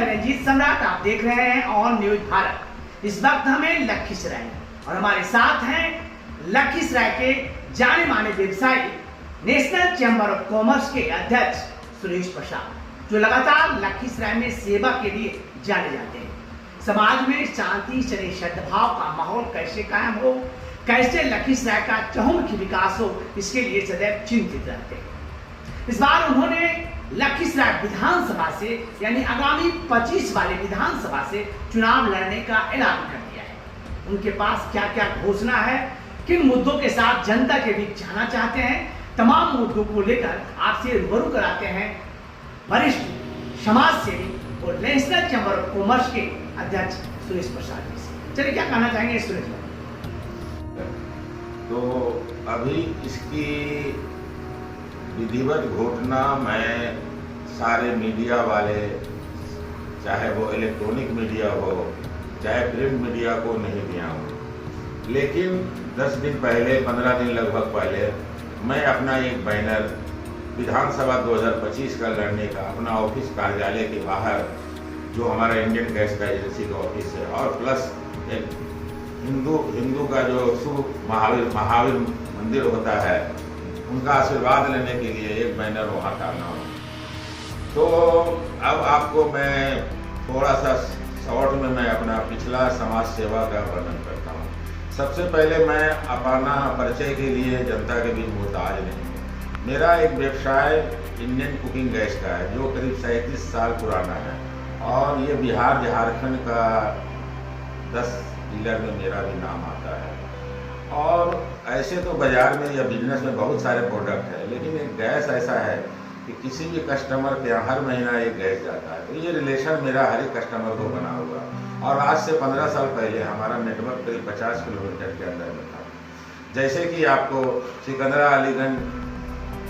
मैं रंजीत सम्राट, आप देख रहे हैं ऑन न्यूज भारत। इस वक्त हमें लखीसराय और हमारे साथ हैं लखीसराय के जाने माने व्यवसायी, नेशनल चैम्बर ऑफ कॉमर्स के अध्यक्ष सुरेश प्रसाद, जो लगातार लखीसराय में सेवा के लिए जाने जाते हैं। समाज में शांति से सद्भाव का माहौल कैसे कायम हो, कैसे लखीसराय का चहुमुखी विकास हो, इसके लिए सदैव चिंतित रहते हैं। इस बार उन्होंने लखीसराय विधानसभा से यानी आगामी 25 वाले विधानसभा से चुनाव लड़ने का ऐलान कर दिया है। उनके पास क्या क्या घोषणा है, किन मुद्दों के साथ जनता के बीच जाना चाहते हैं, तमाम मुद्दों को लेकर आपसे रूबरू कराते हैं वरिष्ठ समाज सेवी और नेशनल चैम्बर ऑफ कॉमर्स के अध्यक्ष सुरेश प्रसाद जी से। चलिए, क्या कहना चाहेंगे सुरेश जी? तो अभी इसकी विधिवत घोषणा मैं सारे मीडिया वाले, चाहे वो इलेक्ट्रॉनिक मीडिया हो चाहे प्रिंट मीडिया को नहीं दिया हूँ, लेकिन 10 दिन पहले, 15 दिन लगभग पहले मैं अपना एक बैनर विधानसभा 2025 का लड़ने का अपना ऑफिस कार्यालय के बाहर, जो हमारा इंडियन गैस का एजेंसी का ऑफिस है, और प्लस एक हिंदू का जो शुभ महावीर मंदिर होता है, उनका आशीर्वाद लेने के लिए एक बैनर वहाँ टांगा हूँ। तो अब आपको मैं थोड़ा सा शॉर्ट में मैं अपना पिछला समाज सेवा का वर्णन करता हूँ। सबसे पहले मैं अपना परिचय के लिए जनता के बीच मोहताज नहीं हूँ। मेरा एक व्यवसाय इंडियन कुकिंग गैस का है, जो करीब 37 साल पुराना है, और ये बिहार झारखंड का 10 डीलर में मेरा भी नाम आता है। और ऐसे तो बाज़ार में या बिजनेस में बहुत सारे प्रोडक्ट है, लेकिन एक गैस ऐसा है कि किसी भी कस्टमर के यहाँ हर महीना एक गैस जाता है। तो ये रिलेशन मेरा हर एक कस्टमर को बना हुआ, और आज से 15 साल पहले हमारा नेटवर्क करीब 50 किलोमीटर के अंदर में था। जैसे कि आपको सिकंदरा अलीगंज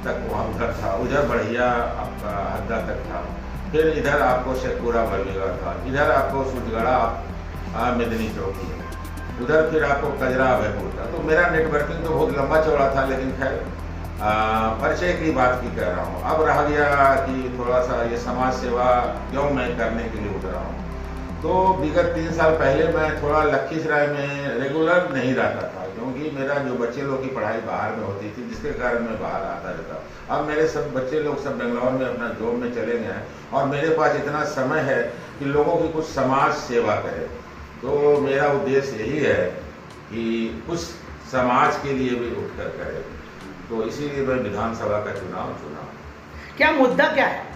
तक वहाँ घर था, उधर बढ़िया आपका हद्दा तक था, फिर इधर आपको शेखपुरा बरबीघा था, इधर आपको सुजगढ़ा मेदनी चौकी है, उधर फिर आपको कजरा भयपुर था। तो मेरा नेटवर्किंग तो बहुत लंबा चौड़ा था, लेकिन खैर परिचय की बात की कह रहा हूँ। अब रह गया कि थोड़ा सा ये समाज सेवा क्यों मैं करने के लिए उतरा हूँ। तो विगत 3 साल पहले मैं थोड़ा लखीसराय में रेगुलर नहीं रहता था, क्योंकि मेरा जो बच्चे लोग की पढ़ाई बाहर में होती थी, जिसके कारण मैं बाहर आता रहता। अब मेरे सब बच्चे लोग सब बेंगलोर में अपना जॉब में चले गए हैं, और मेरे पास इतना समय है कि लोगों की कुछ समाज सेवा करे। तो मेरा उद्देश्य यही है कि कुछ समाज के लिए भी उठकर करे, तो इसीलिए मैं विधानसभा का चुनाव चुना। क्या मुद्दा क्या है?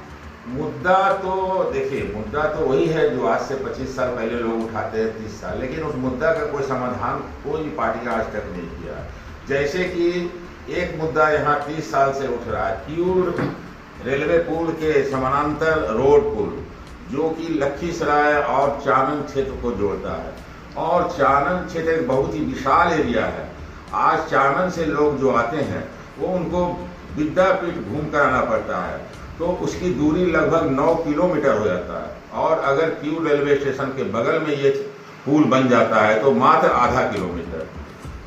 मुद्दा तो देखिए, मुद्दा तो वही है जो आज से 25 साल पहले लोग उठाते हैं, 30 साल, लेकिन उस मुद्दा का कोई समाधान कोई भी पार्टी आज तक नहीं किया। जैसे कि एक मुद्दा यहाँ 30 साल से उठ रहा है, क्यूर रेलवे पुल के समानांतर रोड पुल, जो कि लखीसराय और चानन क्षेत्र को जोड़ता है। और चानन क्षेत्र एक बहुत ही विशाल एरिया है। आज चानन से लोग जो आते हैं वो उनको विद्यापीठ घूम कर आना पड़ता है, तो उसकी दूरी लगभग 9 किलोमीटर हो जाता है। और अगर क्यू रेलवे स्टेशन के बगल में ये पुल बन जाता है तो मात्र आधा किलोमीटर।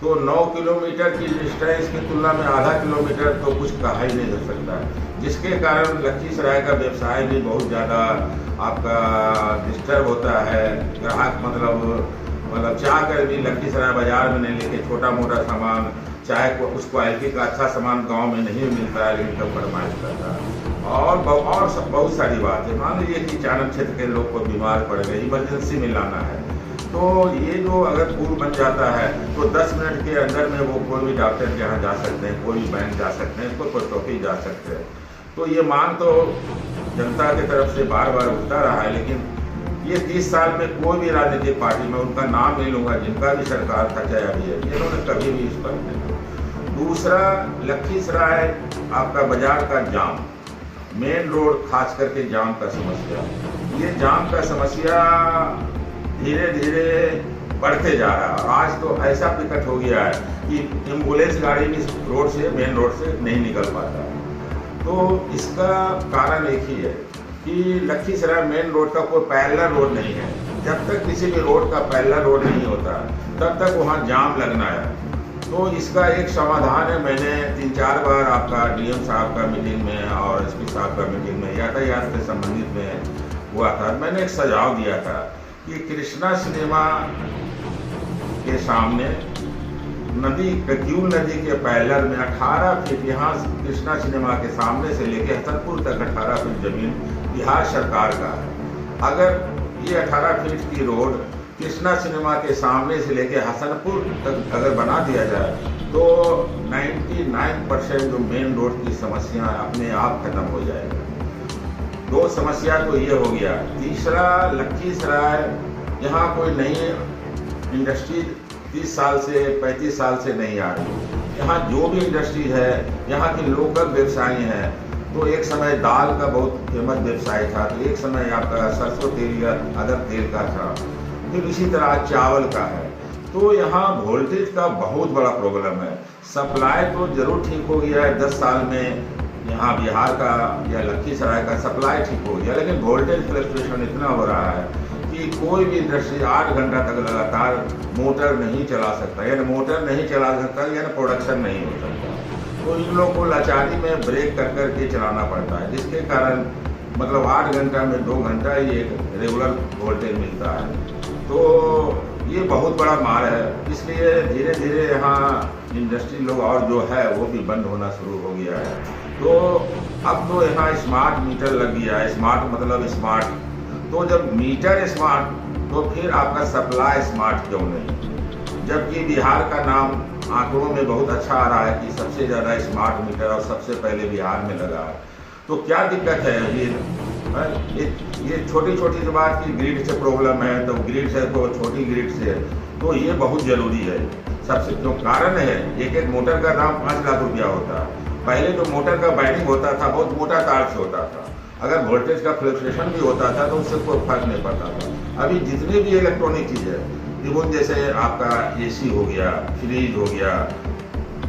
तो 9 किलोमीटर की डिस्टेंस की तुलना में आधा किलोमीटर तो कुछ कहा ही नहीं जा सकता, जिसके कारण लखीसराय का व्यवसाय भी बहुत ज़्यादा आपका डिस्टर्ब होता है। ग्राहक मतलब चाह कर भी लखीसराय बाजार में नहीं लेके छोटा मोटा सामान, चाहे उस क्वालिटी का अच्छा सामान गांव में नहीं मिलता है, लेकिन तब फरमाइश करता है। और बहुत सारी बात है। मान लीजिए कि चानन क्षेत्र के लोग को बीमार पड़ गए, इमरजेंसी में लाना है, तो ये जो अगर पुल बन जाता है तो 10 मिनट के अंदर में वो कोई भी डॉक्टर के यहाँ जा सकते हैं, कोई भी बैंक जा सकते हैं, कोई पोस्ट ऑफिस जा सकते हैं। तो ये मांग तो जनता की तरफ से बार बार उठता रहा है, लेकिन ये 30 साल में कोई भी राजनीतिक पार्टी में, उनका नाम नहीं लूँगा, जिनका भी सरकार था चाहे अभी है, इन्होंने कभी भी इस पर नहीं। दूसरा, लखीसराय आपका बाजार का जाम, मेन रोड खास करके जाम का समस्या, ये जाम का समस्या धीरे धीरे बढ़ते जा रहा है। और आज तो ऐसा विकट हो गया है कि एम्बुलेंस गाड़ी भी रोड से, मेन रोड से नहीं निकल पाता है। तो इसका कारण एक ही है कि लखीसराय मेन रोड का कोई पैरेलल रोड नहीं है। जब तक किसी भी रोड का पैरेलल रोड नहीं होता तब तक वहाँ जाम लगना है। तो इसका एक समाधान है। मैंने 3-4 बार आपका डीएम साहब का मीटिंग में और एसपी साहब का मीटिंग में यातायात से संबंधित में हुआ था, मैंने एक सुझाव दिया था कि कृष्णा सिनेमा के सामने नदी कक्यूल नदी के पैलर में 18 फीट, यहाँ कृष्णा सिनेमा के सामने से लेके हसनपुर तक 18 फीट जमीन बिहार सरकार का है। अगर ये 18 फीट की रोड कृष्णा सिनेमा के सामने से लेके हसनपुर तक अगर बना दिया जाए तो 99% जो मेन रोड की समस्या अपने आप खत्म हो जाएगा। दो समस्या तो ये हो गया। तीसरा, लखीसराय यहाँ कोई नई इंडस्ट्री 30 साल से 35 साल से नहीं आ रही। यहाँ जो भी इंडस्ट्री है, यहाँ की लोकल व्यवसायी हैं। तो एक समय दाल का बहुत फेमस व्यवसाय था, तो एक समय आपका सरसों तेल या अदर तेल का था, फिर इसी तरह चावल का है। तो यहाँ वोल्टेज का बहुत बड़ा प्रॉब्लम है। सप्लाई तो जरूर ठीक हो गया है 10 साल में, यहाँ बिहार का या लखीसराय का सप्लाई ठीक हो गया, लेकिन वोल्टेज फ्लक्चुएशन इतना हो रहा है कि कोई भी इंडस्ट्री 8 घंटा तक लगातार मोटर नहीं चला सकता, यानी मोटर नहीं चला सकता यानी प्रोडक्शन नहीं हो सकता। तो इन लोगों को लाचारी में ब्रेक कर कर के चलाना पड़ता है, जिसके कारण मतलब 8 घंटा में 2 घंटा ही एक रेगुलर वोल्टेज मिलता है। तो ये बहुत बड़ा मार है, इसलिए धीरे धीरे यहाँ इंडस्ट्री लोग और जो है वो भी बंद होना शुरू हो गया है। तो अब तो यहाँ स्मार्ट मीटर लग गया है। स्मार्ट मतलब स्मार्ट, तो जब मीटर स्मार्ट तो फिर आपका सप्लाई स्मार्ट क्यों नहीं? जबकि बिहार का नाम आंकड़ों में बहुत अच्छा आ रहा है कि सबसे ज़्यादा स्मार्ट मीटर और सबसे पहले बिहार में लगा है। तो क्या दिक्कत है? ये छोटी छोटी बात की ग्रिड से प्रॉब्लम है, तो ग्रिड से तो छोटी ग्रिड से, तो ये बहुत ज़रूरी है। सबसे जो कारण है, एक मोटर का दाम 5 लाख रुपया होता है। पहले जो मोटर का वायरिंग होता था बहुत मोटा तार से होता था, अगर वोल्टेज का फ्लक्चुएशन भी होता था तो उससे कोई फर्क नहीं पड़ता था। अभी जितने भी इलेक्ट्रॉनिक चीज़ है, इवन जैसे आपका AC हो गया, फ्रिज हो गया,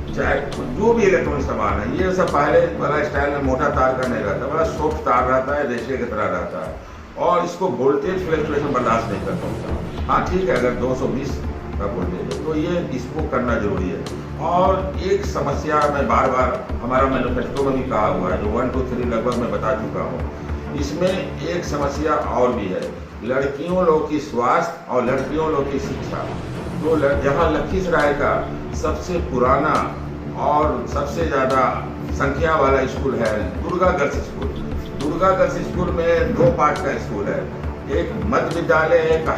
चाहे जो भी इलेक्ट्रॉनिक सामान है, ये सब पहले वाला स्टाइल में मोटा तार का नहीं रहता, बड़ा सॉफ्ट तार रहता है, रेशे की तरह रहता है, और इसको वोल्टेज फ्लक्चुएशन बर्दाश्त नहीं कर सकता। हाँ ठीक है, अगर 220 का वोल्टेज है तो ये इसको करना जरूरी है। और एक समस्या मैं बार बार हमारा मैनिफेस्टो में भी कहा हुआ है, जो 1 2 3 लगभग मैं बता चुका हूँ। इसमें एक समस्या और भी है, लड़कियों लोग की स्वास्थ्य और लड़कियों लोग की शिक्षा। तो यहाँ लखीसराय का सबसे पुराना और सबसे ज़्यादा संख्या वाला स्कूल है Durga girls school. Durga girls school में 2 पार्ट का स्कूल है, एक मध्य विद्यालय है, एक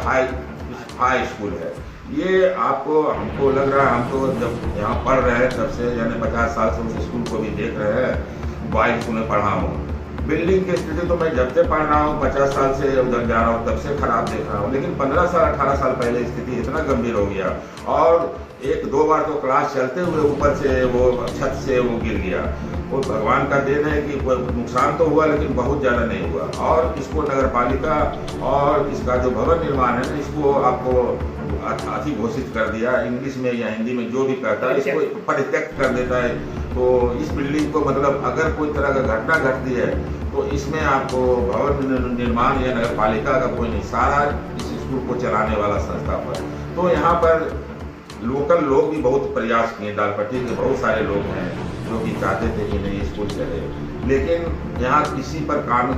हाई स्कूल है। ये आपको हमको लग रहा है, हम तो जब यहाँ पढ़ रहे हैं तब से, यानी 50 साल से उस स्कूल को भी देख रहे हैं, बॉयज स्कूल में पढ़ा हूँ। बिल्डिंग की स्थिति तो मैं जब से पढ़ रहा हूँ, 50 साल से उधर जा रहा हूँ, तब से खराब देख रहा हूँ, लेकिन 15 साल 18 साल पहले स्थिति इतना गंभीर हो गया। और 1-2 बार तो क्लास चलते हुए ऊपर से वो छत से वो गिर गया। वो भगवान का देन है कि नुकसान तो हुआ लेकिन बहुत ज़्यादा नहीं हुआ। और इसको नगर पालिका और इसका जो भवन निर्माण है, इसको आपको अति घोषित कर दिया, इंग्लिश में या हिंदी में जो भी कहता है इसको परित्यक्त कर देता है। तो इस बिल्डिंग को मतलब अगर कोई तरह का घटना घटती है तो इसमें आपको भवन निर्माण या नगर पालिका का कोई नहीं, सारा इस स्कूल को चलाने वाला संस्था पर। तो यहाँ पर लोकल लोग भी बहुत प्रयास किए, दालपट्टी के बहुत सारे लोग हैं जो कि चाहते थे कि नहीं स्कूल चले, लेकिन यहाँ किसी पर कानून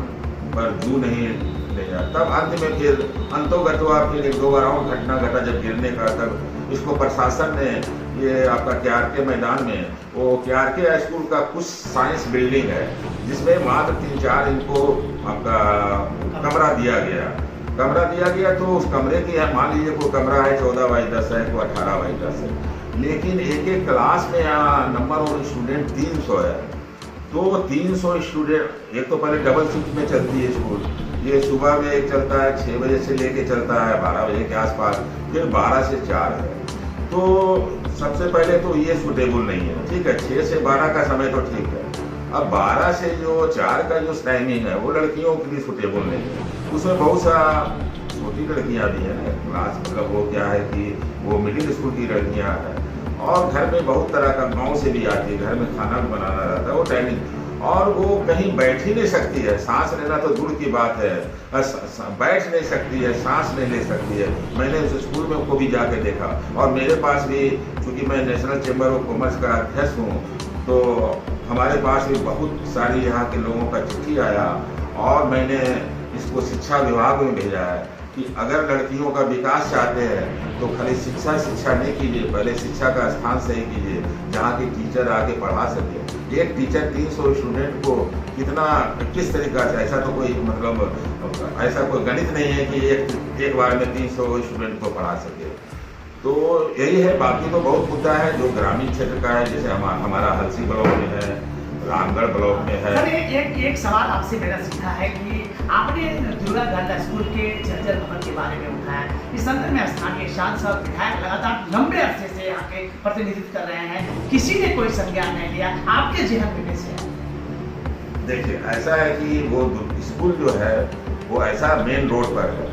पर जू नहीं लेगा। तब अंत में फिर अंतोगत हुआ, फिर 1-2 बार और घटना घटा जब गिरने का, तब इसको प्रशासन ने ये आपका KRK मैदान में वो KRK स्कूल का कुछ साइंस बिल्डिंग है जिसमें मात्र 3-4 इनको आपका कमरा दिया गया। तो उस कमरे की है, मान लीजिए कोई कमरा है 14x10 है, कोई 18x10 है, लेकिन एक क्लास में यहाँ नंबर और स्टूडेंट 300 है। तो 300 स्टूडेंट, एक तो पहले डबल शिफ्ट में चलती है स्कूल, ये सुबह में एक चलता है 6 बजे से लेके चलता है 12 बजे के आसपास, फिर 12 से 4 है। तो सबसे पहले तो ये सूटेबल नहीं है, ठीक है। 6 से 12 का समय तो ठीक है, अब 12 से जो 4 का जो टाइमिंग है वो लड़कियों के लिए सूटेबल नहीं है। उसमें बहुत सा छोटी लड़कियां भी हैं क्लास, मतलब वो क्या है कि वो मिडिल स्कूल की लड़कियां हैं, और घर में बहुत तरह का गांव से भी आती है, घर में खाना भी बनाना रहता है, वो टाइमिंग, और वो कहीं बैठ ही नहीं सकती है, सांस लेना तो दूर की बात है, बैठ नहीं सकती है, सांस नहीं ले सकती है। मैंने उस स्कूल में को भी जाके देखा, और मेरे पास भी, चूँकि मैं नेशनल चैम्बर ऑफ कॉमर्स का अध्यक्ष हूँ, तो हमारे पास भी बहुत सारी यहाँ के लोगों का चिट्ठी आया, और मैंने इसको शिक्षा विभाग में भेजा है कि अगर लड़कियों का विकास चाहते हैं तो खाली शिक्षा नहीं कीजिए, पहले शिक्षा का स्थान सही कीजिए जहाँ के टीचर आके पढ़ा सके। एक टीचर 300 स्टूडेंट को कितना किस तरीका से, ऐसा तो कोई मतलब ऐसा कोई गणित नहीं है कि एक बार में 300 स्टूडेंट को पढ़ा सके। तो यही है, बाकी तो बहुत मुद्दा है जो ग्रामीण क्षेत्र का है, जैसे हमारा हलसी ब्लॉक में है, रामगढ़ ब्लॉक में है। सर एक सवाल आपसे मेरा सीधा है कि आपने दुर्गा गांधी स्कूल के जर्जर भवन के बारे में उठाया। इस संदर्भ में स्थानीय सांसद विधायक लगातार लंबे अरसे से यहाँ के प्रतिनिधित्व कर रहे हैं, किसी ने कोई संज्ञान नहीं लिया, आपके जेहन में कैसे है? देखिए, ऐसा है कि वो स्कूल जो है वो ऐसा मेन रोड पर है।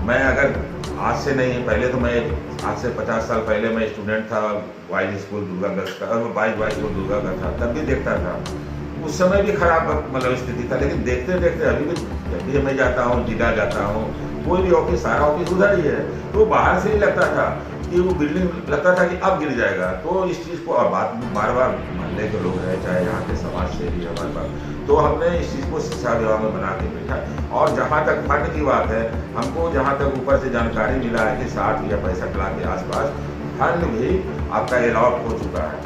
मैं अगर आज से नहीं, पहले तो मैं आज से 50 साल पहले मैं स्टूडेंट था बॉयज स्कूल दुर्गागढ़ का, और बॉयज स्कूल दुर्गा का था, तब भी देखता था। उस समय भी खराब मतलब स्थिति था, लेकिन देखते देखते अभी भी जब भी मैं जाता हूँ, जिला जाता हूँ, कोई भी ऑफिस, सारा ऑफिस उधर ही है। तो बाहर से ही लगता था कि वो बिल्डिंग लगता था कि अब गिर जाएगा। तो इस चीज़ को और बार बार मोहल्ले के लोग हैं, चाहे यहाँ के समाज से भी हमारे पास, तो हमने इस चीज़ को शिक्षा विभाग में बना के बैठा। और जहाँ तक फंड की बात है, हमको जहाँ तक ऊपर से जानकारी मिला है कि 60 या 65 लाख के आसपास फंड भी आपका अलॉट हो चुका है।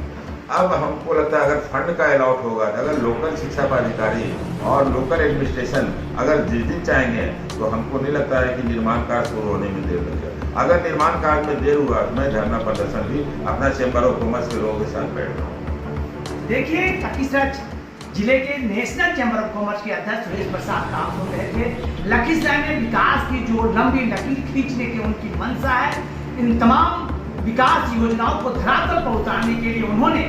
अब हमको लगता है अगर फंड का अलॉट होगा तो अगर लोकल शिक्षा पदाधिकारी और लोकल एडमिनिस्ट्रेशन अगर जिस दिन चाहेंगे तो हमको नहीं लगता है कि निर्माण कार्य शुरू होने में देर लगेगा। अगर निर्माण कार्य में देर हुआ तो मैं धरना प्रदर्शन भी अपना चैम्बर ऑफ कॉमर्स के लोगों के साथ बैठ रहा हूँ। देखिए, लखीसराय जिले के नेशनल चैम्बर ऑफ कॉमर्स के अध्यक्ष सुरेश प्रसाद काम सुन रहे थे। लखीसराय में विकास की जो लंबी लकीर खींचने की उनकी मंशा है, इन तमाम विकास योजनाओं को धरातल पर उतारने के लिए उन्होंने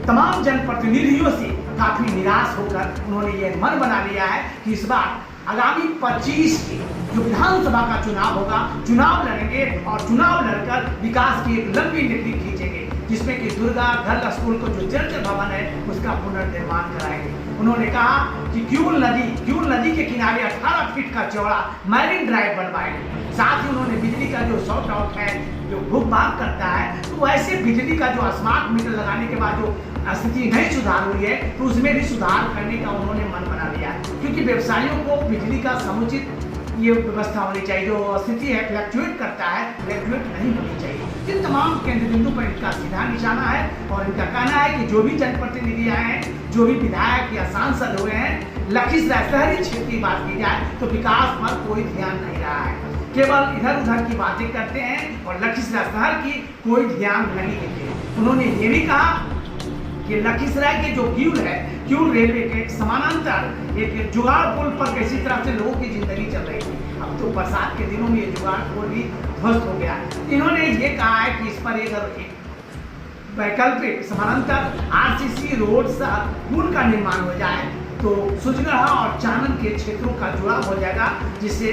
तमाम जनप्रतिनिधियों से काफी निराश होकर उन्होंने ये मन बना लिया है कि इस बार आगामी 25 के जो विधानसभा का चुनाव होगा, चुनाव लड़ेंगे और चुनाव लड़कर विकास की एक लंबी लकीर खींचेंगे, जिसमें कि दुर्गा गर्ल स्कूल को जो जर्जर भवन है उसका पुनर्निर्माण कराएंगे। उन्होंने कहा कि क्यूल नदी के किनारे 18 फीट का चौड़ा मैरिन ड्राइव बनवाएंगे। साथ ही उन्होंने बिजली का जो शॉर्ट आउट है, जो भूख भाग करता है, तो ऐसे बिजली का जो स्मार्ट मीटर लगाने के बाद जो स्थिति नहीं सुधार हुई है, तो उसमें भी सुधार करने का उन्होंने मन बना लिया है। क्योंकि व्यवसायियों को बिजली का समुचित ये व्यवस्था होनी चाहिए, जो स्थिति है फ्लक्चुएट करता है, फ्लक्चुएट नहीं होनी चाहिए। इन तमाम केंद्र बिंदु पर इनका सीधा निशाना है और इनका कहना है कि जो भी जनप्रतिनिधि आए हैं, जो भी विधायक या सांसद हुए हैं, लखीसराय शहरी क्षेत्र की बात की जाए तो विकास पर कोई ध्यान नहीं रहा है, केवल इधर उधर की बातें करते हैं और लखीसराय शहर की कोई ध्यान नहीं देते। उन्होंने ये भी कहा कि लखीसराय के जो क्यूल रेलवे के समानांतर एक जुगाड़ पुल पर किसी तरह से लोगों की जिंदगी चल रही थी। अब तो बरसात के दिनों में ये जुगाड़ पुल भी ध्वस्त हो गया है। इन्होंने ये कहा है कि इस पर एक वैकल्पिक समानांतर आरसीसी रोड से पुल का निर्माण हो जाए तो सुजगढ़ा और चानन के क्षेत्रों का जुड़ाव हो जाएगा, जिससे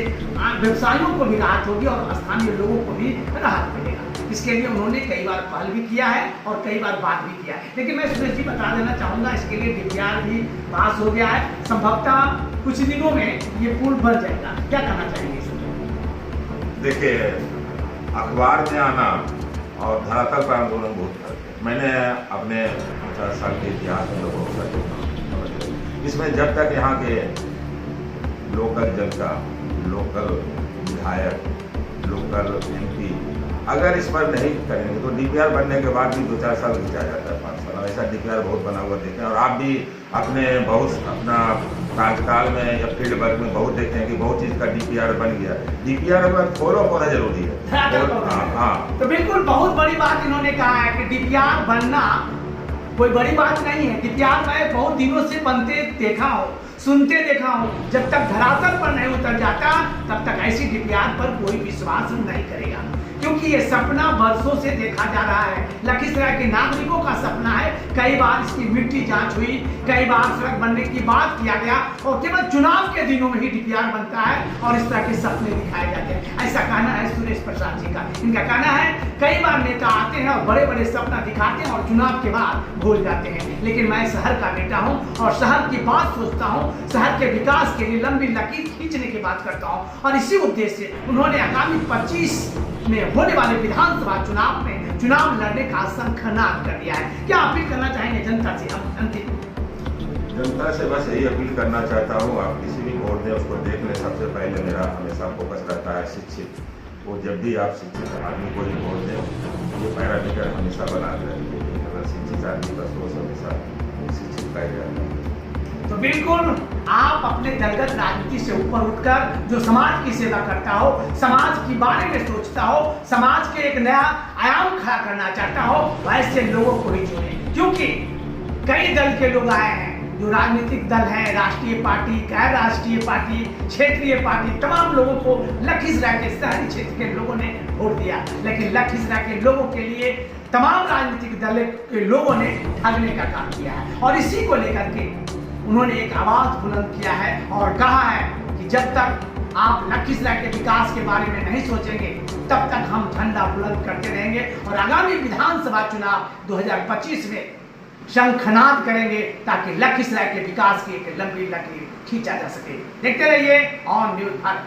व्यवसायियों को भी राहत होगी और स्थानीय लोगों को भी राहत मिलेगा। इसके लिए उन्होंने कई बार पहल भी किया है और कई बार बात भी किया है। लेकिन मैं सुरेश जी बता देना चाहूँगा, इसके लिए डीपीआर भी पास हो गया है, संभवतः कुछ दिनों में ये पुल बन जाएगा। क्या कहना चाहेंगे इसमें? देखिए, अखबार में आना और धरातल पर आंदोलन बहुत फर्क है। मैंने अपने 50 साल के इतिहास में बहुत सारे इसमें जब तक यहाँ के लोकल जनता, लोकल विधायक, लोकल एमपी अगर इस पर नहीं करेंगे तो डीपीआर बनने के बाद भी 2-4 साल खींचा जाता है, 5 साल। ऐसा डीपीआर बहुत बना हुआ देखें और आप भी अपने अपना कार्यकाल में या फील्ड वर्क में बहुत देखे हैं कि बहुत चीज़ का डीपीआर बन गया। डीपीआर के बाद फॉलो होना जरूरी है। हाँ, तो बिल्कुल बहुत बड़ी बात इन्होंने कहा है कि डीपीआर बनना कोई बड़ी बात नहीं है। डीपीआर मैं बहुत दिनों से बनते देखा हूँ, सुनते देखा हूँ। जब तक धरातल पर नहीं उतर जाता तब तक ऐसी डीपीआर पर कोई विश्वास नहीं करेगा, क्योंकि ये सपना वर्षों से देखा जा रहा है। लखीसराय के नागरिकों का सपना है। कई बार इसकी मिट्टी जांच हुई, कई बार सड़क बनने की बात किया गया और केवल चुनाव के दिनों में ही डीपीआर बनता है और इस तरह के सपने दिखाए जाते हैं। ऐसा कहना है सुरेश प्रसाद जी का। इनका कहना है कई बार नेता आते हैं और बड़े बड़े सपना दिखाते हैं और चुनाव के बाद भूल जाते हैं, लेकिन मैं शहर का बेटा हूँ और शहर की बात सोचता हूँ, शहर के विकास के लिए लंबी लकीर खींचने की बात करता हूँ। और इसी उद्देश्य से उन्होंने आगामी 25 में होने वाले विधानसभा चुनाव में चुनाव लड़ने का शंखनाद कर दिया है। क्या अपील करना चाहेंगे जनता से? अंतिम जनता से बस यही अपील करना चाहता हूँ, आप किसी भी वोट दें उसको देख लें। सबसे पहले मेरा हमेशा फोकस रहता है शिक्षित, वो जब भी आप शिक्षित आदमी को ही वोट दें, ये पैरामीटर हमेशा बना के रखिए। अगर शिक्षित आदमी का सोच हमेशा शिक्षित पाया जाता है। तो बिल्कुल आप अपने दलगत राजनीति से ऊपर उठकर जो समाज की सेवा करता हो, समाज के बारे में सोचता हो, समाज के एक नया आयाम खड़ा करना चाहता हो, वैसे लोगों को ही चुने। क्योंकि कई दल के लोग आए हैं, जो राजनीतिक दल है, राष्ट्रीय पार्टी, गैर राष्ट्रीय पार्टी, क्षेत्रीय पार्टी, तमाम लोगों को लखीसराय के शहरी क्षेत्र के लोगों ने वोट दिया। लेकिन लखीसराय के लोगों के लिए तमाम राजनीतिक दल के लोगों ने ठगने का काम किया है, और इसी को लेकर के उन्होंने एक आवाज बुलंद किया है और कहा है कि जब तक आप लखीसराय के विकास के बारे में नहीं सोचेंगे, तब तक हम झंडा बुलंद करते रहेंगे और आगामी विधानसभा चुनाव 2025 में शंखनाद करेंगे, ताकि लखीसराय के विकास की एक लंबी लकीर खींचा जा सके। देखते रहिए ऑन न्यूज़ भारत।